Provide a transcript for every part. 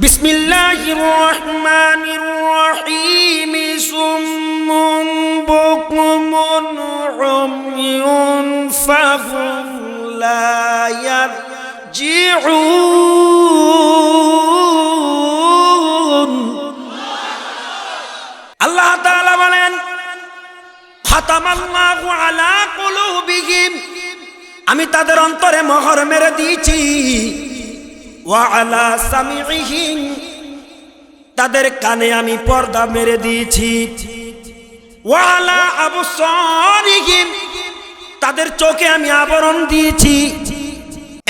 বিসমিল্লাহির রহমানির রহিম সুম্মুন বুকুমুন উময়ুন ফাহুম লা ইয়ারজিউন। আল্লাহ তাআলা বলেন, খাতামাল্লাহু আলা কুলুবিহিম, আমি তাদের অন্তরে মোহর মেরে দিয়েছি। ওয়া আলা সামিইহিম, তাদের কানে আমি পর্দা মেরে দিয়েছি। ওয়া আলা আবসারিহিম, তাদের চোখে আমি আবরণ দিয়েছি।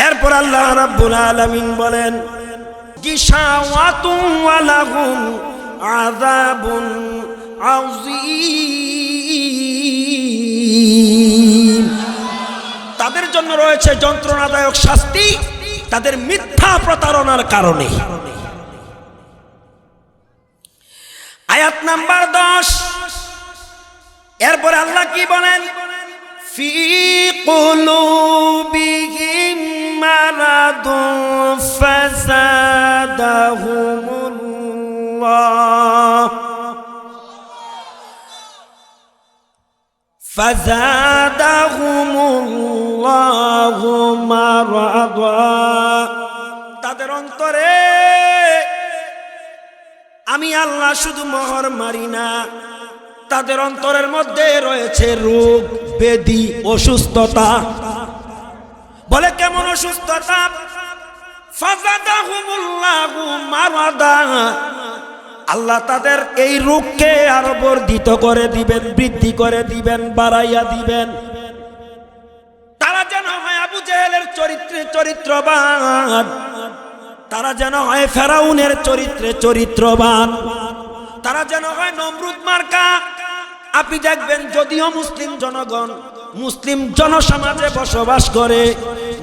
এরপর আল্লাহ রাব্বুল আলামিন বলেন, গিশাওয়াতুন ওয়া লাহুম আযাবুন আযীম, তাদের জন্য রয়েছে যন্ত্রণাদায়ক শাস্তি তাদের মিথ্যা প্রতারণার কারণে। আয়াত নাম্বার 10। এরপরে আল্লাহ কি বলেন, ফি কুলুবিহিম মারাদুন ফাযাদাহুমুল্লাহু মারাদা, তাদের অন্তরে আমি আল্লাহ শুধু মোহর মারি না, তাদের অন্তরের মধ্যে রয়েছে রোগ ব্যাধি অসুস্থতা। বলে কেমন অসুস্থতা? ফাযাদাহুমুল্লাহু মারাদা, আল্লাহ তাদের এই রোগকে আরো বর্ধিত করে দিবেন, বৃদ্ধি করে দিবেন, বাড়াইয়া দিবেন। তারা যেন হয় আবু জেহেলের চরিত্রে চরিত্রবান, তারা যেন হয় ফেরাউনের চরিত্রে চরিত্রবান, তারা যেন হয় নমরুদ মার্কা। আপনি দেখবেন, যদিও মুসলিম জনগণ মুসলিম জনসমাজে বসবাস করে,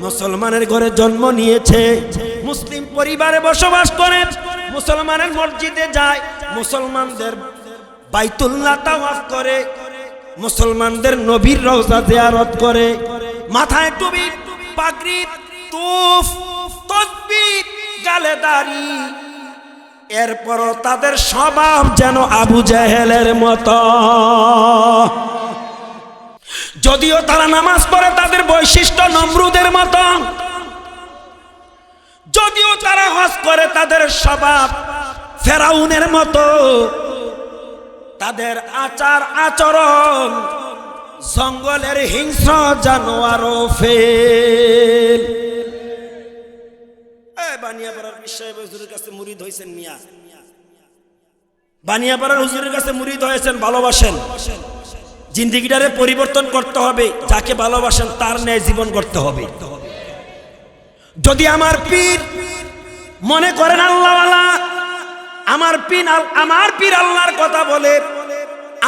মুসলমানের ঘরে জন্ম নিয়েছে, মুসলিম পরিবারে বসবাস করে, মুসলমানের মসজিদে যায়, মুসলমানদের বাইতুল্লাহ তাওয়াফ করে, মুসলমানদের নবীর রওজা জিয়ারত করে, মাথায় টুপি, পাগড়ি, তুফ, তাসবিহ, গালে দাড়ি। এরপরও তাদের স্বভাব যেন আবু জেহেলের মতো। যদিও তারা নামাজ পড়ে, তাদের বৈশিষ্ট্য নমরুদের মতো। যদিও তারা হজ করে, তাদের স্বভাব ফেরাউনের মতো। তাদের আচার আচরণ জঙ্গলের হিংস্র জানোয়ারও ফেল। বানিয়াপাড়ার সাহেব হুজুরের কাছে মুরিদ হয়েছেন মিয়া, বানিয়াপাড়ার হুজুরের কাছে মুরিদ হয়েছেন, ভালোবাসেন। জিন্দেগিটারে পরিবর্তন করতে হবে, যাকে ভালোবাসেন তার ন্যায় জীবন করতে হবে। যদি আমার পীর মনে করেন আল্লাহওয়ালা, আমার পীর আল্লাহর কথা বলে,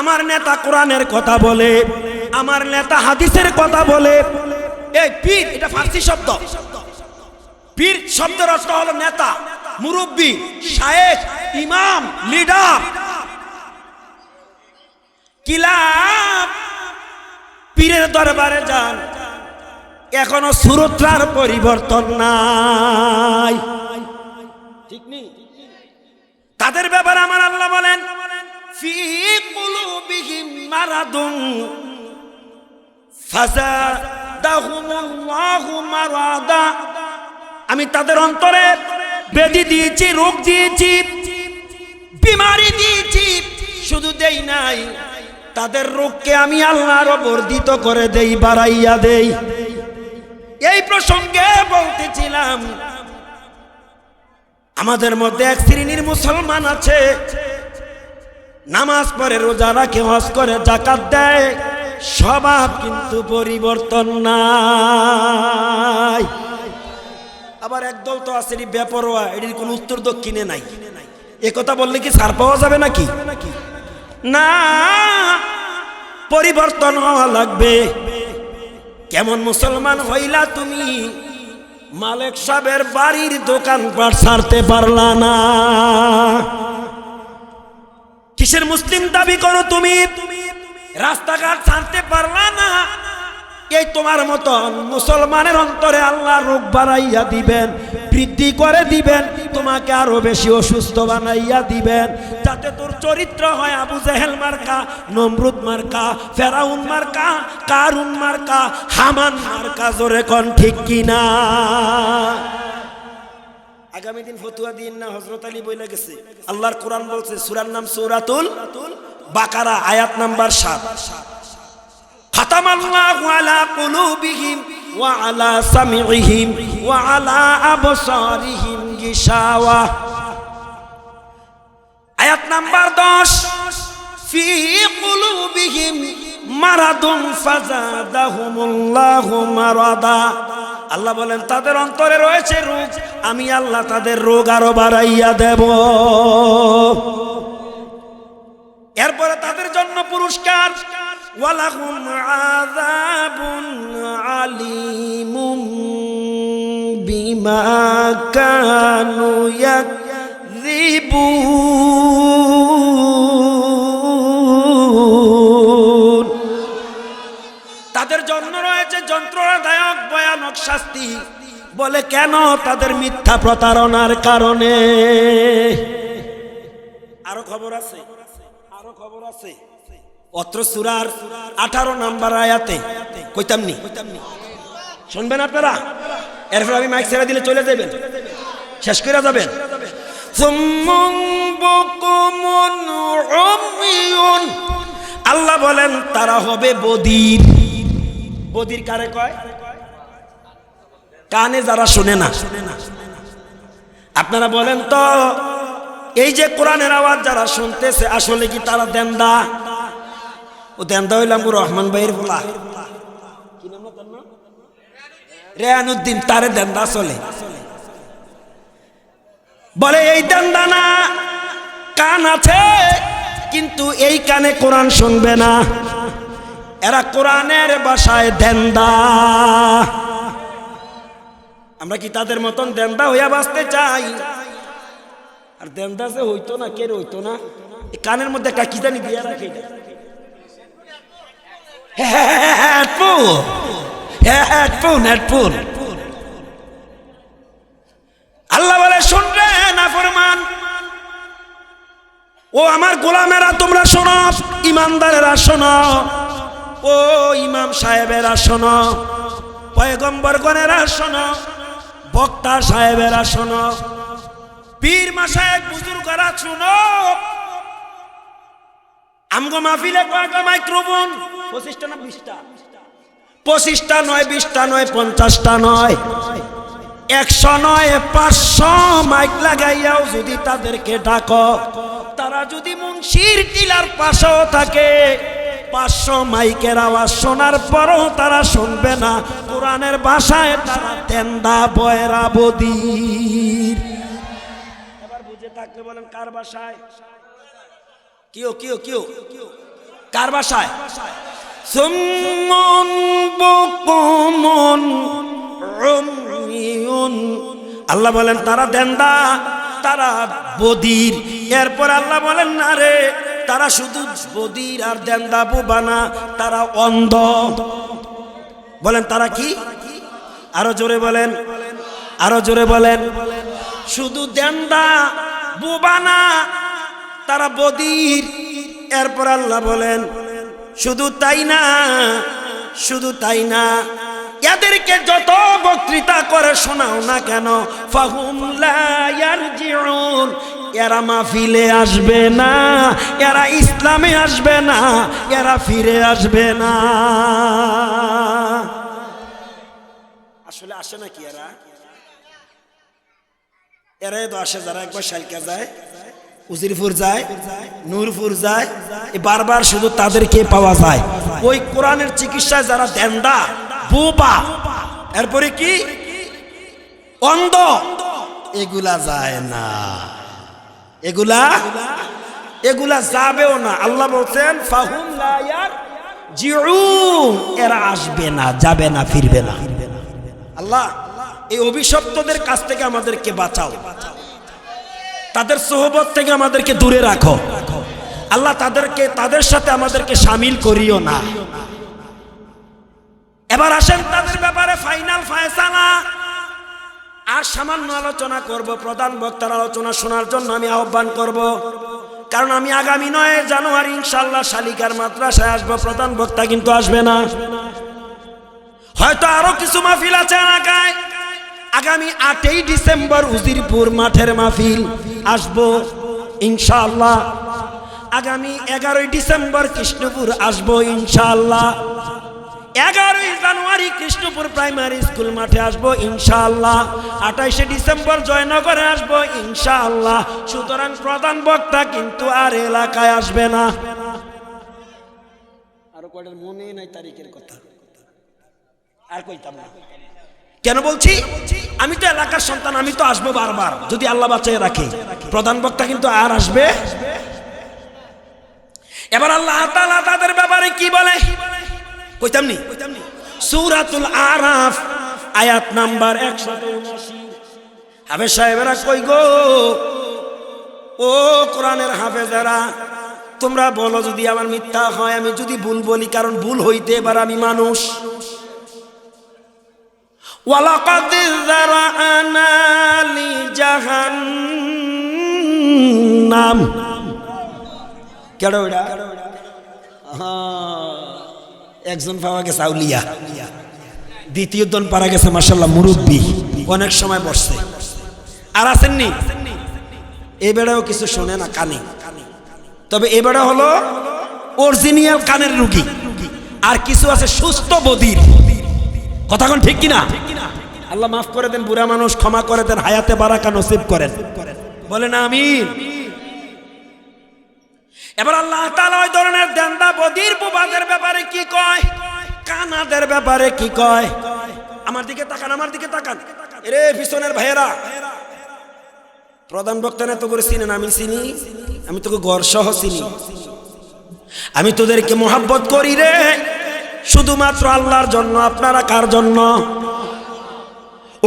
আমার নেতা কোরআনের কথা বলে, আমার নেতা হাদিসের কথা বলে। এই পীর এটা ফার্সি শব্দ। পীর শব্দের অর্থ হলো নেতা, মুরব্বী, শায়েখ, ইমাম, লিডার। কিলাপ পীরের দরবারে যান, এখনো সুরতার পরিবর্তন নাই, ঠিক নেই। তাদের ব্যাপারে আমার আল্লাহ বলেন, ফি কুলুবিহিম মারাদুন ফাযাদাহুমুল্লাহু মারাদা, আমি তাদের অন্তরে ব্যাধি দিয়েছি, রোগ দিয়েছি, বিমারি দিয়েছি। শুধু দেই নাই, তাদের রোগকে আমি আল্লাহ আরো বর্ধিত করে দেই, বাড়াইয়া দেই। এই প্রসঙ্গে বলতেছিলাম, আমাদের মধ্যে এক শ্রেণীর মুসলমান আছে, নামাজ পড়ে, রোজা রাখে, হজ করে, যাকাত দেয়, স্বভাব কিন্তু পরিবর্তন নাই। আবার একদল তো আছে বেপরোয়া, এটির কোন উত্তর দক্ষিণে নাই। এ কথা বললে কি ছাড় পাওয়া যাবে নাকি? না, পরিবর্তন হওয়া লাগবে। কেমন মুসলমান হইলা তুমি, মালিক সাহেবের বাড়ির দোকানপাট ছাড়তে পারলা না? কিসের মুসলিম দাবি করো তুমি? রাস্তাঘাট ছাড়তে পারলা না? এই তোমার মতন মুসলমানের অন্তরে আল্লাহ রোগ বাড়াইয়া দিবেন, বৃদ্ধি করে দিবেন, তোমাকে আরো বেশি অসুস্থ বানাইয়া দিবেন, যাতে তোর চরিত্র হয় আবু জেহেল মার্কা, নমরুদ মার্কা, ফেরাউন মার্কা, কারুন মার্কা, হামান মার্কা। জোরে কোন ঠিক কিনা? আগামী দিন ফতুয়া দিন না, হযরত আলী বইলা গেছে, আল্লাহর কোরআন বলছে, সূরার নাম সূরাতুল বাকারা, আয়াত নাম্বার 7, খাতামাল্লাহু আলা কুলুবিহিম ওয়া আলা সামিইহিম ওয়া আলা আবসারিহিম গিশাওয়া। আয়াত নাম্বার 10, ফি কুলুবিহিম মারাদুন ফাজাদাহুমুল্লাহু মারাদা। আল্লাহ বলেন তাদের অন্তরে রয়েছে রোগ, আমি আল্লাহ তাদের রোগ আরো বাড়াইয়া দেব। এরপরে তাদের জন্য পুরস্কার, ওয়ালাহুম আযাবুন আলীমুম বিমা কানু ইয়াকযিবুন। তাদের জন্য রয়েছে যন্ত্রণাদায়ক ভয়ানক শাস্তি। বলে কেন? তাদের মিথ্যা প্রতারণার কারণে। আরো খবর আছে, আরো খবর আছে। অত্র সূরার 18 নম্বর আয়াতে কইতামনি, শুনবেন আপনারা? এরপর আমি মাইক ছেড়ে দিলে চলে যাবেন, শেষ করে যাবেন। আল্লাহ বলেন তারা হবে বধির। বধির কারে কয়? কানে যারা শুনে না। আপনারা বলেন তো, এই যে কোরআনের আওয়াজ যারা শুনতেছে, আসলে কি তারা দেন্দা? ও দেন্দা হইলাম রহমান ভাইয়ের বলা, কি নাম তার নাম? রেয়ানুদ্দিন, তারে দেন্দা চলে। বলে এই দেন্দা না, কান আছে কিন্তু এই কানে কোরআন শুনবে না। এরা কোরআনের ভাষায় দেন্দা। আমরা কি তাদের মতন দেন্দা হইয়া বাঁচতে চাই? আর দেন্দা যে হইতো না, কে হইতো না, কানের মধ্যে একটা কি জানি দিয়ে রাখে, হেডফোন। আল্লাহ বলে শুনবে না ফরমান। ও আমার গোলামেরা তোমরা শোনো, ইমানদারেরা শোনো, ও ইমাম সাহেবেরা শোনো, পয়গম্বরগণেরা শোনো, বক্তা সাহেবেরা শোনো, পীর মাশায়েখ বুজুর্গরা শোনো। আমগো মাহফিলে কয়টা মাইক্রোফোন? 25টা না 20টা? 25টা নয়, 20টা নয়, 50টা নয়, 100 নয়, 500 মাইক লাগাইয়াও যদি তাদেরকে ডাকো, তারা যদি মুন্সির টিলার পাশেও থাকে, 500 মাইকের আওয়াজ শোনার পরও তারা শুনবে না। কোরআনের ভাষায় তারা তেন্দা বয়রা বদির। এবার বুঝে থাকলে বলেন কার ভাষায়? কিও কিও কিও কার ভাষায়? সুম্মুন বুকুমুন উমিয়ুন। আল্লাহ বলেন তারা দেন্দা, তারা বদির। এরপর আল্লাহ বলেন না রে, তারা শুধু বদির আর দেন্দা বুবা না, তারা অন্ধ। বলেন তারা কি? আরো জোরে বলেন, আরো জোরে বলেন। শুধু দেন্দা বুবা না, তারা বদির। এরপর আল্লাহ বলেন শুধু তাই না, শুধু তাই না, এদেরকে যত বক্তৃতা করে শোনাও না কেন, ফাহুম লা ইয়ারজিউন, এরা মাহফিলে আসবে না, এরা ইসলামে আসবে না, এরা ফিরে আসবে না। আসলে আসে নাকি এরা? এরাই তো আসে যারা একবার শালকা যায়, উজিরপুর যায়, নূরপুর যায়, বারবার শুধু তাদেরকে পাওয়া যায়। ওই কোরআনের চিকিৎসায় যারা দেন্দা বোবা, এরপরে কি অন্ধ, এগুলা যায় না, এগুলা যাবেও না। আল্লাহ বলছেন ফাহুম লা ইয়ারজিউন, এরা আসবে না, যাবে না, ফিরবে না। আল্লাহ এই অভিশপ্তদের কাছ থেকে আমাদেরকে বাঁচাও, তাদের সোহবত থেকে আমাদেরকে দূরে রাখো। আল্লাহ তাদের সাথে আমাদেরকে শামিল করিও না। এবার আসেন তাদের ব্যাপারে ফাইনাল ফয়সালা। আর সামান্য আলোচনা করব, প্রধান বক্তার আলোচনা শোনার জন্য আমি আহ্বান করব, কারণ আমি আগামী 9 জানুয়ারি ইনশাআল্লাহ শালিকার মাদ্রাসায় আসবো, প্রধান বক্তা কিন্তু আসবে না। হয়তো আরো কিছু মাহফিল আছে এলাকায়। আগামী 8ই ডিসেম্বর উজিরপুর মাঠের মাহফিল আসবো ইনশাআল্লাহ। আগামী 11ই ডিসেম্বর কৃষ্ণপুর আসবো ইনশাআল্লাহ। 11ই জানুয়ারি কৃষ্ণপুর প্রাইমারি স্কুল মাঠে আসবো ইনশাআল্লাহ। 28শে ডিসেম্বর জয়নগরে আসবো ইনশাআল্লাহ। সুতরাং প্রধান বক্তা কিন্তু আর এলাকায় আসবে না। আরো কয়টার মনে নাই তারিখের কথা, আর কইতাম না। কেন বলছি? আমি তো এলাকার সন্তান, আমি তো আসবো বারবার যদি আল্লাহ বাঁচিয়ে রাখে। প্রধান বক্তা কিন্তু আর আসবে। এবার আল্লাহ তাআলা তাদের ব্যাপারে কি বলে কইতাম নি? সূরাতুল আরাফ আয়াত নাম্বার 179। হাফেজ সাহেবেরা কই গো, ও কোরআনের হাফেজেরা, তোমরা বলো যদি আমার মিথ্যা হয়, আমি যদি ভুল বলি, কারণ ভুল হইতে এবার আমি মানুষ। ওয়ালাকাদ যারানা লি জাহান্নাম, কেডা ওইটা? একজন পাওয়া গেছে আউলিয়া, দ্বিতীয় জন পারা গেছে মাশাআল্লাহ মুরব্বী, অনেক সময় বসছে। আর আসেননি এই বেড়াও কিছু শোনে না কানে, তবে এ বেড়া হলো অরিজিনাল কানের রুগী, আর কিছু আছে সুস্থ বদির। কথা কোন ঠিক কিনা? আল্লাহ মাফ করে দেন, বুড়া মানুষ ক্ষমা করে দেন, হায়াতে বারাকা নসিব করেন, বলেন আমিন। এবার আল্লাহ তাআলা ওই ধরনের দেন্দা বদির বুবাদের ব্যাপারে কি কয়, কানাদের ব্যাপারে কি কয়? আমার দিকে তাকান, আমার দিকে তাকান রে পিছনের ভাইয়েরা। প্রধান বক্তা না তো করে চিনেন, আমি চিনি, আমি তোকে ঘর সহ চিনি। আমি তোদেরকে মোহাব্বত করি রে, শুধুমাত্র আল্লাহর জন্য। আপনারা কার জন্য?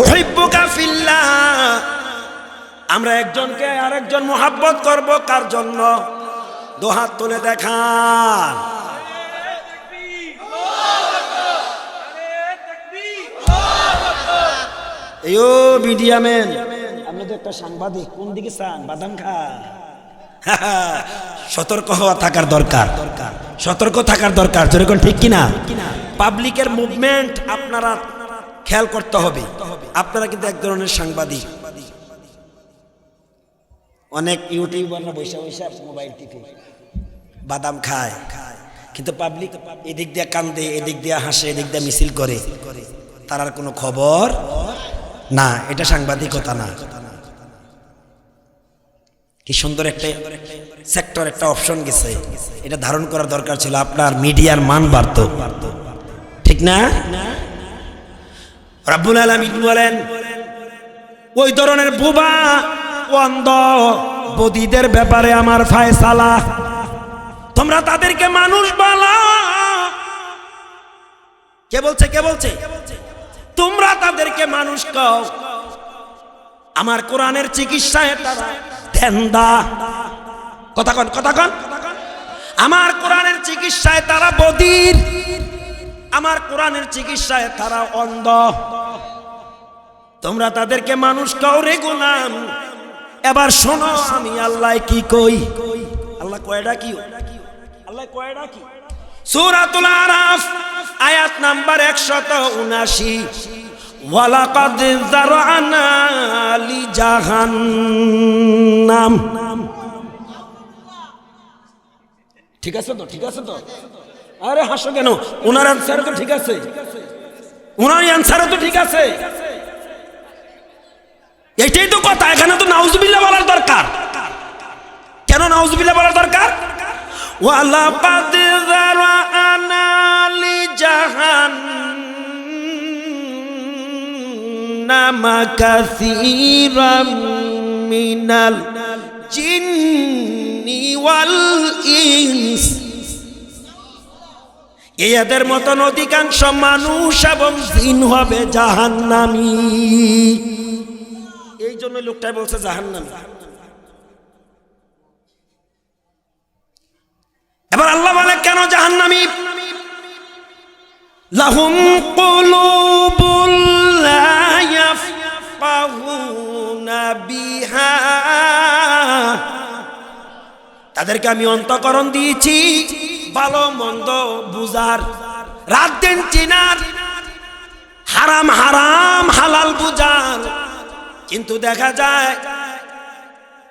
উহিব্বুকা ফিল্লাহ। আমরা একজনকে আরেকজন মোহাব্বত করব কার জন্য? দুহাত তুলে দেখান। এও মিডিয়ামেন, আপনি তো একটা সাংবাদিক, কোন দিকে চান? বাদাম খা। সতর্ক হওয়া থাকার দরকার, সতর্ক থাকার দরকার, যেরকম ঠিক কিনা? পাবলিকের মুভমেন্ট আপনারা খেয়াল করতে হবে। আপনারা কিন্তু এক ধরনের সাংবাদিক। অনেক ইউটিউবাররা বৈশা বৈশা মোবাইল টিপে বাদাম খায়, কিন্তু পাবলিক এদিক দিয়ে কান্দে, এদিক দিয়ে হাসে, এদিক দিয়ে মিছিল করে, তার আর কোনো খবর না। এটা সাংবাদিকতা না। কি সুন্দর একটা সেক্টর, একটা অপশন গেছে, এটা ধারণ করার দরকার ছিল। আপনার মিডিয়ার মান বাড়তো, ঠিক না? রাব্বুল আলামিন বলেন, ওই ধরনের বুবা অন্ধ বদিদের ব্যাপারে আমার ফয়সালা। তোমরা তাদেরকে মানুষ বলো। কে বলছে? কে বলছে? তোমরা তাদেরকে মানুষ কও। আমার কোরআনের চিকিৎসায় তারা ধ্যানদা। কথা কন, কথা কন। আমার কোরআনের চিকিৎসায় তারা বদির, আমার কোরআনের চিকিৎসায় তারা অন্ধ। তোমরা তাদেরকে মানুষ কও রে গোলাম। এবার শোনো আমি আল্লাহ কি কই। আল্লাহ কয়টা কি? আল্লাহ কয়টা কি? সূরাতুল আরাফ আয়াত নাম্বার 179। ওয়ালাকাদ যারানা লি জাহান্নাম। ঠিক আছে তো? ঠিক আছে তো? আরে হাসো কেন? ওনার আনসার তো ঠিক আছে, ওনার আনসারও তো ঠিক আছে। এটাই তো কথা। এখানে তো নাউজুবিল্লাহ বলার দরকার। কেন নাউজুবিল্লাহ বলার দরকার? ওয়ালাকাদ যারানা লি জাহান্নাম কাসীরাম মিনাল জিন্নি ওয়াল ইনস। এদের মতন অধিকাংশ মানুষ এবং জিন হবে জাহান্নামী। এই জন্য লোকটাই বলছে জাহান্নামী। এবার আল্লাহ বলে কেন জাহান্নামী? লাহুম কুলুবুল লা ইয়াফকাহুনা বিহা, তাদেরকে আমি অন্তঃকরণ দিয়েছি ভালো মন্দ বুঝার, রাত দিন চিনার, হারাম হারাম হালাল বুঝার। কিন্তু দেখা যায়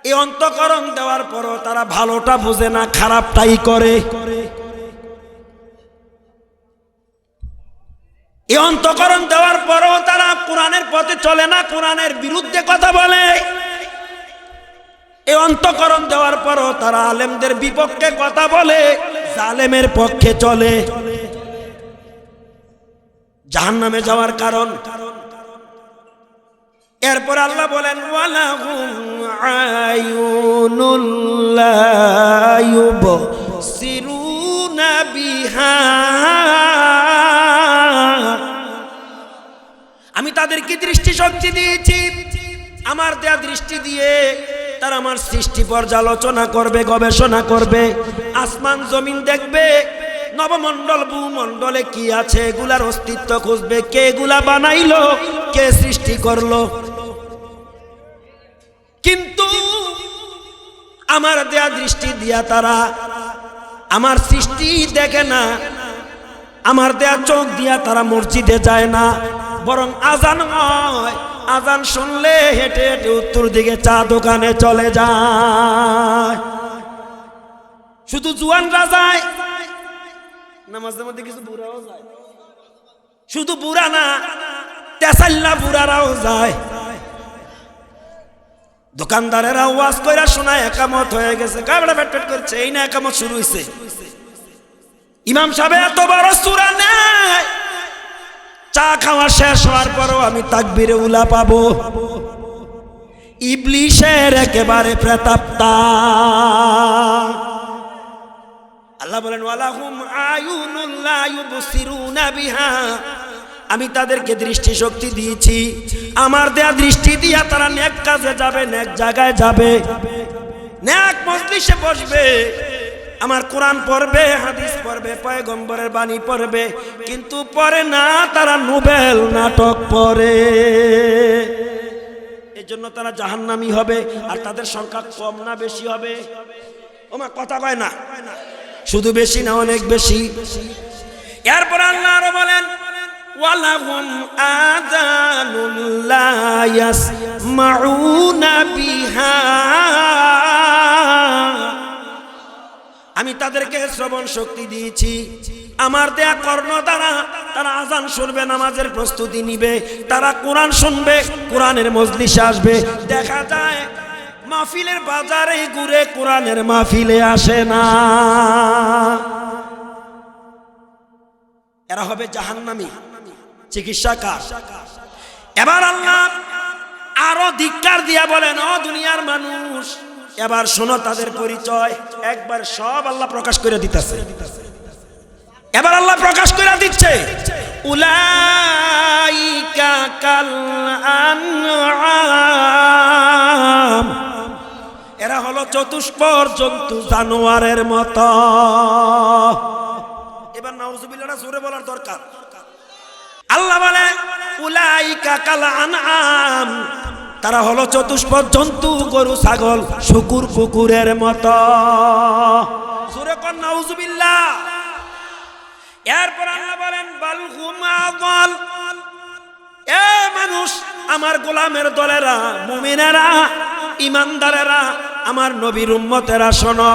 এই অন্তঃকরণ দেওয়ার পরও তারা ভালোটা বুঝে না, খারাপটাই করে। এই অন্তঃকরণ দেওয়ার পরও তারা কোরআনের পথে চলে না, কোরআনের বিরুদ্ধে কথা বলে। এই অন্তঃকরণ দেওয়ার পরও তারা আলেমদের বিপক্ষে কথা বলে, জালেমের পক্ষে চলে। জাহান্নামে যাওয়ার কারণ। এরপর আল্লাহ বলেন ওয়ালাহুম আয়ুনুল লা ইউবসিরুনা বিহা, আমি তাদেরকে দৃষ্টিশক্তি দিয়েছি। আমার দেয়া দৃষ্টি দিয়ে তারা আমার সৃষ্টি পর্যালোচনা করবে, গবেষণা করবে, আসমান জমিন দেখবে, নবমণ্ডল ভূমণ্ডলে কি আছে এগুলার অস্তিত্ব খুঁজবে, কে এগুলা বানাইলো, কে সৃষ্টি করলো। কিন্তু আমার দেয়া দৃষ্টি দিয়া তারা আমার সৃষ্টি দেখে না, আমার দেয়া চোখ দিয়া তারা মসজিদে যায় না, বরং আজান হয়, আজান শুনলে হেঁটে হেঁটে উত্তর দিকে চা দোকানে চলে যায়। শুধু জুয়ানরা যায়, নামাজের মধ্যে কিছু বুড়াও যায়, শুধু বুড়া না, তেসাল্লা বুড়ারাও যায়। দোকানদারেরা ওয়াজ কইরা শোনায় একামত হয়ে গেছে, কাবড়া পেট করছে, এই না একামত শুরু হয়েছে। ইমাম সাহেব এত বড় সূরা নেয়, চা খাওয়া শেষ হওয়ার পরও আমি তাকবীরে উলা পাবো। ইবলিশের একেবারে প্রেতাত্মা। আল্লাহ বলেন ওয়ালাহুম আয়ুনুল লা ইউবসিরুনা বিহা, আমি তাদেরকে দৃষ্টি শক্তি দিয়েছি, আমার দেয়া দৃষ্টি দিয়া তারা নেক কাজে যাবে, নেক জায়গায় যাবে, নেক মজলিসে বসবে, আমার কোরআন পড়বে, হাদিস পড়বে, পয়গম্বরের বাণী পড়বে। কিন্তু পড়ে না, তারা নোবেল নাটক পড়ে। এজন্য তারা জাহান্নামী হবে। আর তাদের সংখ্যা কম না বেশি হবে? ওমা কথা কয় না, শুধু বেশি না, অনেক বেশি। এরপর আল্লাহ আরো বলেন ওয়ালাহুম আযানুন লা ইয়াসমাউনা বিহা, আমি তাদেরকে শ্রবণ শক্তি দিয়েছি, আমার দেয়া কর্ণ দ্বারা তারা আজান শুনবে, নামাজের প্রস্তুতি নিবে, তারা কোরআন শুনবে, কোরআনের মজলিসে আসবে। দেখা যায় মাহফিলের বাজারে ঘুরে কোরআনের মাহফিলে আসে না। এরা হবে জাহান্নামী। চিকিৎসা কার? এবার আল্লাহ আরো ধিক্কার দিয়া বলেন ও দুনিয়ার মানুষ, এবার শোনো তাদের পরিচয়। একবার সব আল্লাহ প্রকাশ করে দিতেছে। এবার আল্লাহ প্রকাশ করে দিচ্ছে উলাইকা কাল আনআম, এরা হলো চতুষ্পদ জন্তু, জানোয়ারের মতো। এবার নাউজুবিল্লাহ জোরে বলার দরকার। আল্লাহ বলে উলাইকা কাল আনআম, তারা হলো চতুষ্পদ জন্তু, গরু ছাগল শুকুর কুকুরের মতো। জোরে কর নাউজুবিল্লাহ। এরপর আল্লাহ বলেন বাল হুম আযাল, এ মানুষ, আমার গোলামের দলেরা, মুমিনেরা, ইমানদারেরা, আমার নবীর উম্মতেরা শোনো,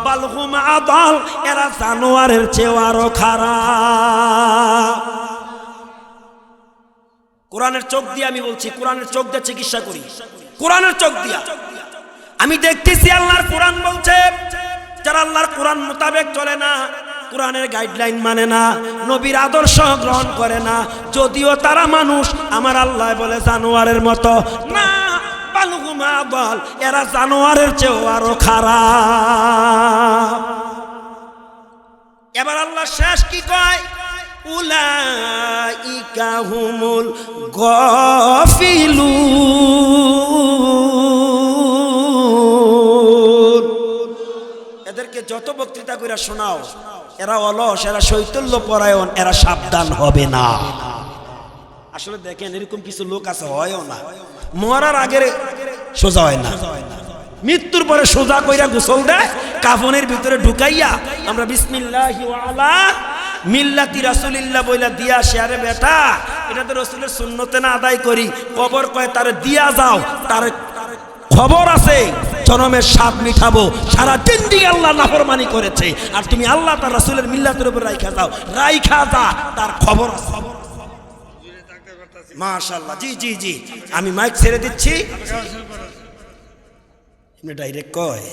বাল হুম আযাল, এরা জানোয়ারের চেয়ে আরো খারাপ। কোরআনের চোখ দিয়ে আমি বলছি, কোরআনের চোখ দিয়ে চিকিৎসা করি, কোরআনের চোখ দিয়া আমি দেখতেছি। আল্লাহর কোরআন বলছে যারা আল্লাহর কোরআন মোতাবেক চলে না, কোরআনের গাইডলাইন মানে না, নবীর আদর্শ গ্রহণ করে না, যদিও তারা মানুষ, আমার আল্লাহ বলে জানোয়ারের মতো না, বালহুম আযাল, এরা জানোয়ারের চেয়েও আরো খারাপ। এবার আল্লাহ শেষ কি কয়? উলাইকা হুমুল গাফিলুন, এদেরকে যত বক্তৃতা কইরা শোনাও এরা অলস, এরা শৈতল্য পরায়ণ, এরা সাবধান হবে না। আসলে দেখেন এরকম কিছু লোক আছে, হয়ও না, মরার আগে সোজা হয় না, মৃত্যুর পরে সোজা কইরা গোসল দেয়, কাফনের ভিতরে ঢুকাইয়া আমরা বিসমিল্লাহি ওয়া আলা মিল্লাতি রাসূলিল্লাহ বইলা দিয়া শেয়ারে বেটা এটা তো রাসূলের সুন্নতে না আদায় করি, কবর কয় তারে দিয়া যাও, তার খবর আছে জনমের স্বাদ মিঠাবো, সারা জিন্দেগি আল্লাহ নাফরমানি করেছে, আর তুমি আল্লাহ তার রাসূলের মিল্লাতের উপর রাইখা যাও, রাইখা যা, তার খবর আছে। মাশাআল্লাহ, জি জি জি, আমি মাইক ছেড়ে দিচ্ছি, ডাইরেক্ট কয়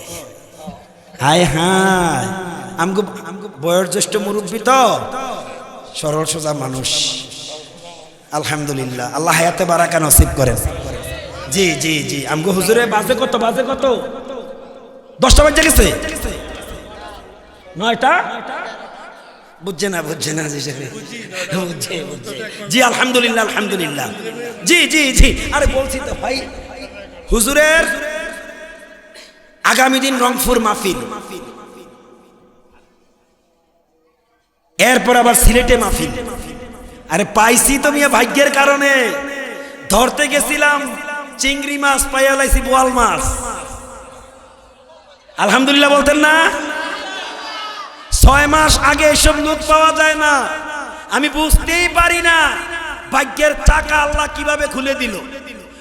হায় হায়, আমগো বয়োজ্যেষ্ঠ মুরব্বী তো, সরল সোজা মানুষ, আলহামদুলিল্লাহ, আল্লাহ হায়াতে বারাকা নসিব করেন। জি জি জি, আমগো হুজুরে বাজে কত, বাজে কত, 10টা বাজে গেছে, 9টা, বুঝছে না, বুঝছে না, বুঝছে, জি আলহামদুলিল্লাহ, আলহামদুলিল্লাহ, জি জি জি। আরে বলছি তো ভাই, হুজুরের আগামী দিন রংপুর মাহফিল, এরপর আবার সিলেটে মাহফিল। আরে পাইছি তো মিয়া ভাগ্যের কারণে, ধরতে গেছিলাম চিংড়ি মাছ, পাইয়া লাইছি বোয়াল মাছ, আলহামদুলিল্লাহ বলতেন না। 6 মাস আগে এসব লোক পাওয়া যায় না, আমি বুঝতেই পারি না ভাগ্যের চাকা আল্লাহ কিভাবে খুলে দিল।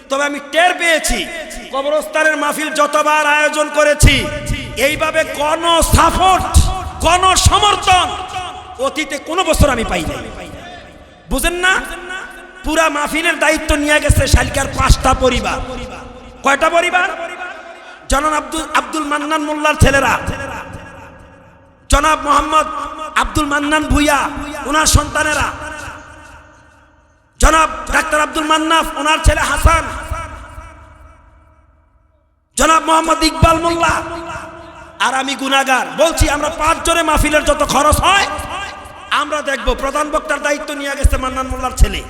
তবে আমি টের পেয়েছি কবরস্থানের মাহফিল যতবার আয়োজন করেছি, এইভাবে গণ সাপোর্ট, গণ সমর্থন অতীতে কোনো বছর আমি পাই নাই, বুঝেন না। পুরা মাহফিলের দায়িত্ব নিয়ে গেছে শালিকার 5টা পরিবার। কয়টা পরিবার? জনাব আব্দুল মান্নান মোল্লার ছেলেরা, জনাব মোহাম্মদ আব্দুল মান্নান ভুইয়া ওনার সন্তানেরা, জনাব ডাক্তার আব্দুল মান্নাফ ওনার ছেলে হাসান, জনাব মোহাম্মদ ইকবাল মোল্লা, আর আমি গুনাহগার। বলছি আমরা 5 জনে মাহফিলের যত খরচ হয় আমরা দেখব। প্রধান বক্তার দায়িত্ব নিয়ে গেছে মান্নান মোল্লার ছেলে,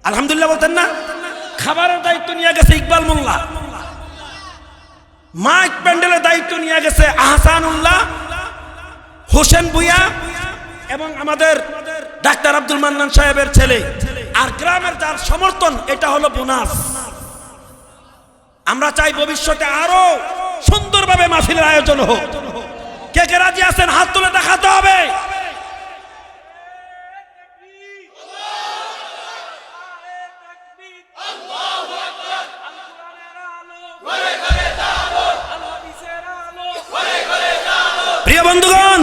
আলহামদুলিল্লাহ বলতেন না। খাবারের দায়িত্ব নিয়ে গেছে ইকবাল মোল্লা, মাইক প্যান্ডেলের দায়িত্ব নিয়ে গেছে আহসানুল্লাহ, হোসেন ভুইয়া এবং আমাদের ডাক্তার আব্দুল মান্নান সাহেবের ছেলে। আর গ্রামের যার সমর্থন, এটা হলো বোনাস। আমরা চাই ভবিষ্যতে আরো সুন্দরভাবে মাহফিলের আয়োজন হোক। কে কে রাজি আছেন হাত তুলে দেখাতে হবে। প্রিয় বন্ধুগণ,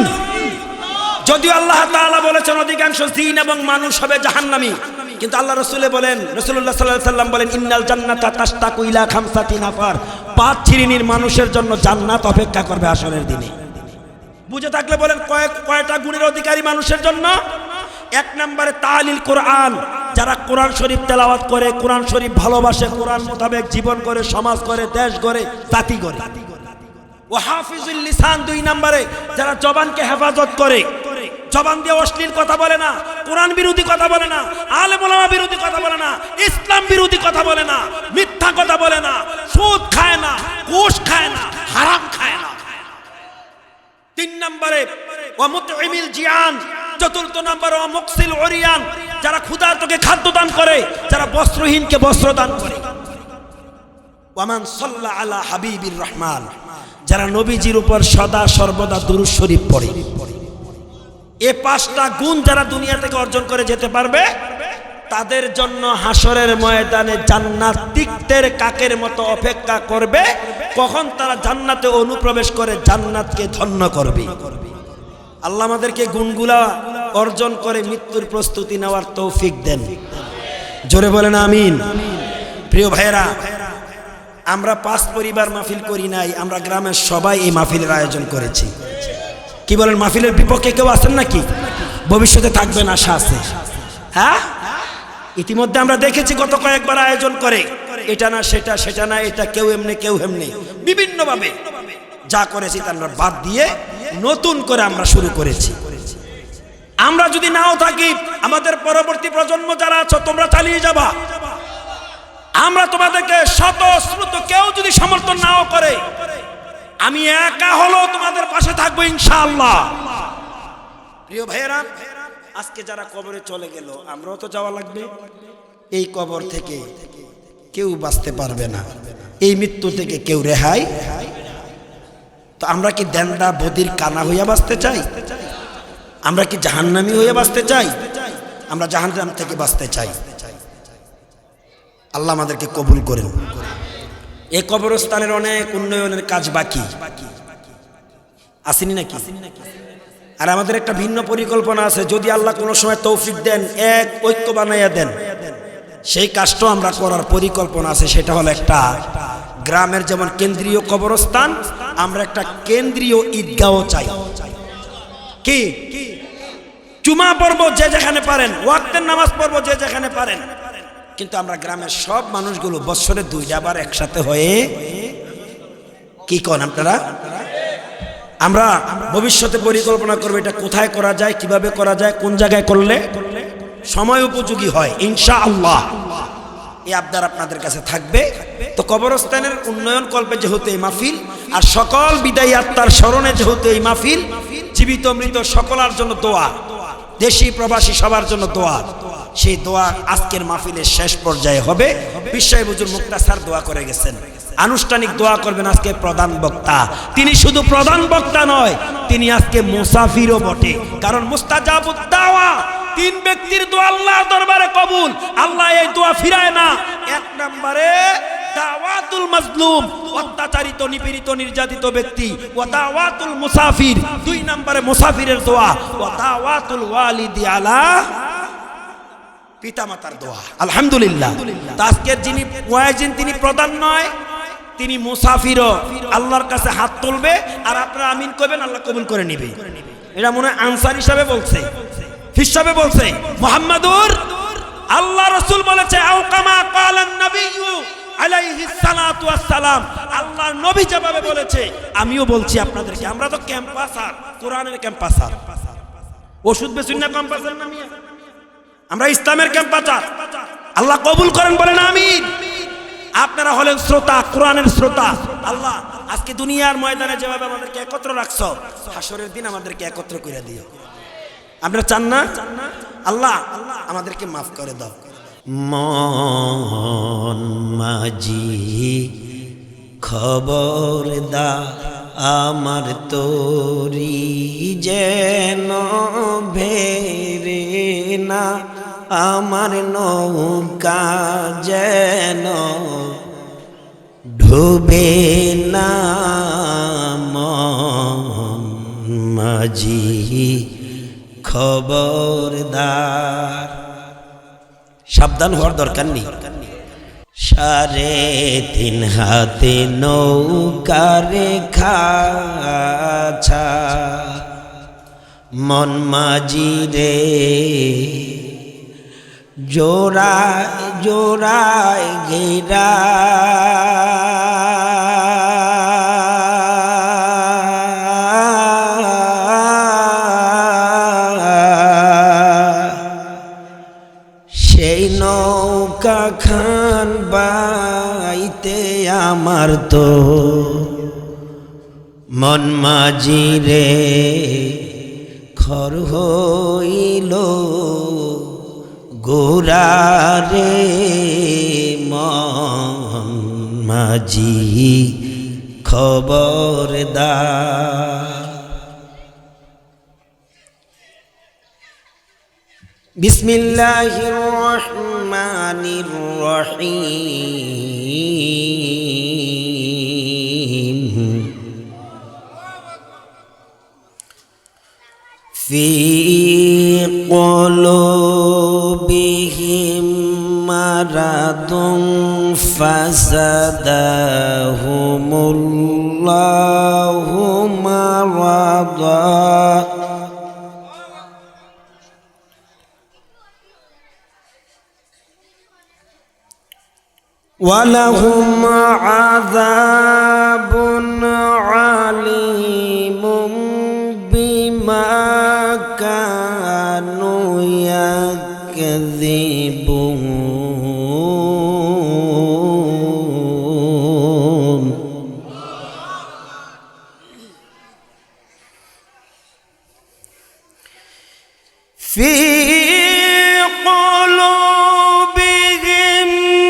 যদিও আল্লাহ তাআলা বলেছেন অধিকাংশ জিন এবং মানুষ হবে জাহান্নামী, কিন্তু আল্লাহ রাসূলে বলেন, রাসূলুল্লাহ সাল্লাল্লাহু আলাইহি সাল্লাম বলেন, ইন্নাল জান্নাতা তাশতাকু ইলা খামসাতি নাফার, 5 শ্রেণীর মানুষের জন্য জান্নাত অপেক্ষা করবে আসরের দিনে। বুঝে থাকলে বলেন কয়টা গুণের অধিকারী মানুষের জন্য? 1 নম্বরে তালিল কোরআন, যারা কোরআন শরীফ তেলাওয়াত করে, কোরআন শরীফ ভালোবাসে, কোরআন মোতাবেক জীবন করে, সমাজ করে, দেশ গড়ে, জাতি গড়ে। ও হাফিজুল লিসান, 2 নম্বরে যারা জবানকে হেফাজত করে, জবান দিয়ে অশ্লীল কথা বলে না, কোরআন বিরোধী কথা বলে না, আলেম ওলামা বিরোধী কথা বলে না, ইসলাম বিরোধী কথা বলে না, মিথ্যা কথা বলে না, সুদ খায় না, ঘুষ খায় না, হারাম খায় না। 3 নম্বরে ওয়া মুতঈমিল জিয়ান, 4 নম্বরে ওয়া মুকসিল উরিয়ান, যারা ক্ষুধার্তকে খাদ্য দান করে, যারা বস্ত্রহীনকে বস্ত্র দান করে। ওয়া মান সাল্লা আলা হাবিবির রহমান, যারা নবীজির উপর সদা সর্বদা দুরূদ শরীফ পড়ে। এই 5টা গুণ যারা দুনিয়া থেকে অর্জন করে যেতে পারবে, তাদের জন্য হাসরের ময়দানে জান্নাত তিক্তের কাকের মতো অপেক্ষা করবে, কখন তারা জান্নাতে অনুপ্রবেশ করে জান্নাতকে ধন্য করবে। আল্লাহ আমাদেরকে গুণগুলা অর্জন করে মৃত্যুর প্রস্তুতি নেওয়ার তৌফিক দেন। জোরে বলেন আমিন। প্রিয় ভাইয়েরা, আমরা 5 পরিবার মাহফিল করি নাই, আমরা গ্রামের সবাই এই মাহফিলের আয়োজন করেছি। কি বলেন, মাহফিলের বিপক্ষে কেউ আছেন নাকি? ভবিষ্যতে থাকবেন আশা আছে? হ্যাঁ, ইতিমধ্যে আমরা দেখেছি গত কয়েকবার আয়োজন করে, এটা না সেটা, সেটা না এটা, কেউ এমনি কেউ এমনি, বিভিন্নভাবে যা করেছি তার বাদ দিয়ে নতুন করে আমরা শুরু করেছি। আমরা যদি নাও থাকি, আমাদের পরবর্তী প্রজন্ম যারা আছো তোমরা চালিয়ে যাবা। আমরা তোমাদেরকে শত শ্রুত কেউ যদি সমর্থন নাও করে, আমি একা হলেও তোমাদের পাশে থাকবো ইনশাআল্লাহ। প্রিয় ভাইয়েরা, আজকে যারা কবরে চলে গেল, আমরাও তো যাওয়া লাগবে। এই কবর থেকে কেউ বাঁচতে পারবে না, এই মৃত্যু থেকে কেউ রেহাই। তো আমরা কি দেন্দা বদির কানা হইয়া বাঁচতে চাই? আমরা কি জাহান্নামী হইয়া বাঁচতে চাই? আমরা জাহান্নাম থেকে বাঁচতে চাই। আল্লাহ আমাদেরকে কবুল করেন। এই কবরস্থানের অনেক উন্নয়নের কাজ বাকি আসেনি নাকি? আর আমাদের একটা ভিন্ন পরিকল্পনা আছে, যদি আল্লাহ কোনো সময় তৌফিক দেন, এক ঐক্য বানাইয়া দেন, সেই কাজটাও আমরা করার পরিকল্পনা আছে। সেটা হলো একটা গ্রামের যেমন কেন্দ্রীয় কবরস্থান, আমরা একটা কেন্দ্রীয় ঈদগাহ চাই। কি জুমা পড়ব যে যেখানে পারেন, ওয়াক্তের নামাজ পড়ব যে যেখানে পারেন, কিন্তু আমরা গ্রামের সব মানুষগুলো বছরে 2 বার একসাথে হয়ে কি করেন আপনারা? আমরা ভবিষ্যতে পরিকল্পনা করবো এটা কোথায় করা যায়, কিভাবে করা যায়, কোন জায়গায় করলে সময় উপযোগী হয়। ইনশাআল্লাহ এই আবদার আপনাদের কাছে থাকবে। তো কবরস্থানের উন্নয়ন কল্পে যেহেতু এই মাহফিল, আর সকল বিদায়ী আত্মার স্মরণে যেহেতু এই মাহফিল, জীবিত মৃত সকলের জন্য দোয়া, দেশি প্রবাসী সবার জন্য দোয়া। সেই দোয়া আজকের মাহফিলের শেষ পর্যায়ে হবে। বিশ্বয় হুজুর মুক্তাসার দোয়া করে গেছেন, আনুষ্ঠানিক দোয়া করবেন আজকে প্রধান বক্তা। তিনি শুধু প্রধান বক্তা নয়, তিনি আজকে মুসাফিরও বটে। কারণ মুস্তাজাবুদ দাওয়া, 3 ব্যক্তির দোয়া আল্লাহর দরবারে কবুল। আল্লাহ এই দোয়া ফিরায় না। 1 নম্বরে দাওয়াতুল মাজলুম, অত্যাচারিত, নিপীড়িত, নির্যাতিত ব্যক্তি, ওয়া দাওয়াতুল মুসাফির, 2 নম্বরে মুসাফিরের দোয়া, ওয়া দাওয়াতুল ওয়ালিদি আলা পিতামাতার দোয়া। আলহামদুলিল্লাহ। আজকের যিনি ওয়াজিন, তিনি প্রধান নয়, তিনি মুসাফিরও। আল্লাহর কাছে হাত তুলবে আর আপনারা আমিন করবেন, আল্লাহ কবুল করে নিবে। এটা মনে হয় আনসার হিসাবে বলছে, হিসাবে বলছে মুহাম্মাদুর। আল্লাহ রাসূল বলেছে, আও কামা ক্বালান নবিয়্যু আলাইহিস সালাতু ওয়াস সালাম, আল্লাহর নবী যেভাবে বলেছে আমিও বলছি আপনাদেরকে। আমরা তো ক্যাম্পাসার, কোরআনের ক্যাম্পাসার, ওষুধ বেচুন না ক্যাম্পাসার নামি, আমরা ইসলামের ক্যাম্পাসার। আল্লাহ কবুল করেন, বলেন আমিন। আপনারা হলেন শ্রোতা, কোরআনের শ্রোতা। আল্লাহ আজকে দুনিয়ার ময়দানে যেভাবে আমাদেরকে একত্র রাখছো, হাসরের দিন আমাদেরকে একত্র করে দিও। আপনারা চান না? আল্লাহ আমাদেরকে মাফ করে দাও। মন মাঝি খবর দা আমার তোরি যেন ভেরে না, আমার নৌকা যেন ডুবে না। মন মাঝি খবরদার, সাবধান হওয়ার দরকার নেই। 3.5 হাতে নৌকারে খাছা, মন মাঝি রে জোড়ায় জোড়ায় ঘেরা। সেই নৌকা খান বাইতে আমার তো মন মাঝি রে খর হইল গোরা রে। মন মাঝি খবরদার। বিসমিল্লাহির রহমানির রহিম। ফি কুলুবিহিম মারাদুন ফাযাদাহুমুল্লাহু মারাদা। ওয়ালাহুম আযাবুন আলীমুম বিমা কানু ইয়াকযিবুন। في قلوبهم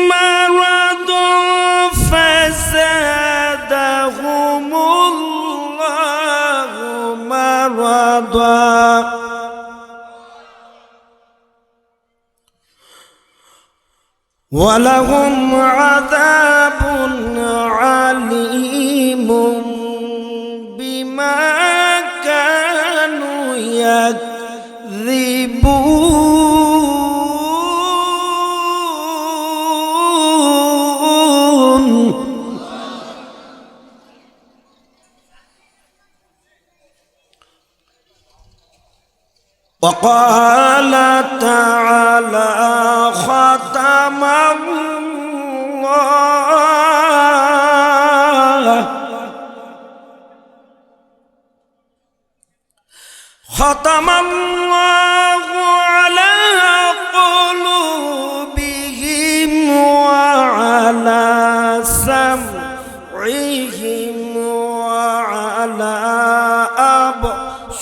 مرض فزادهم الله مرضا ولهم عذاب عليم بما كانوا يكذبون. وقال تعالى ختم الله على قلوبهم وعلى سمعهم وعلى أبصارهم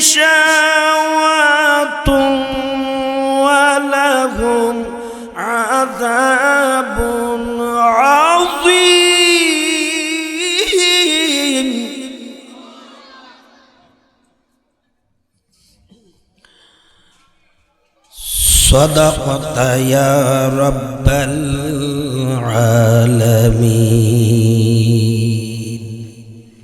غشاوة ولهم عذاب عظيم. صدقت يا رب العالمين.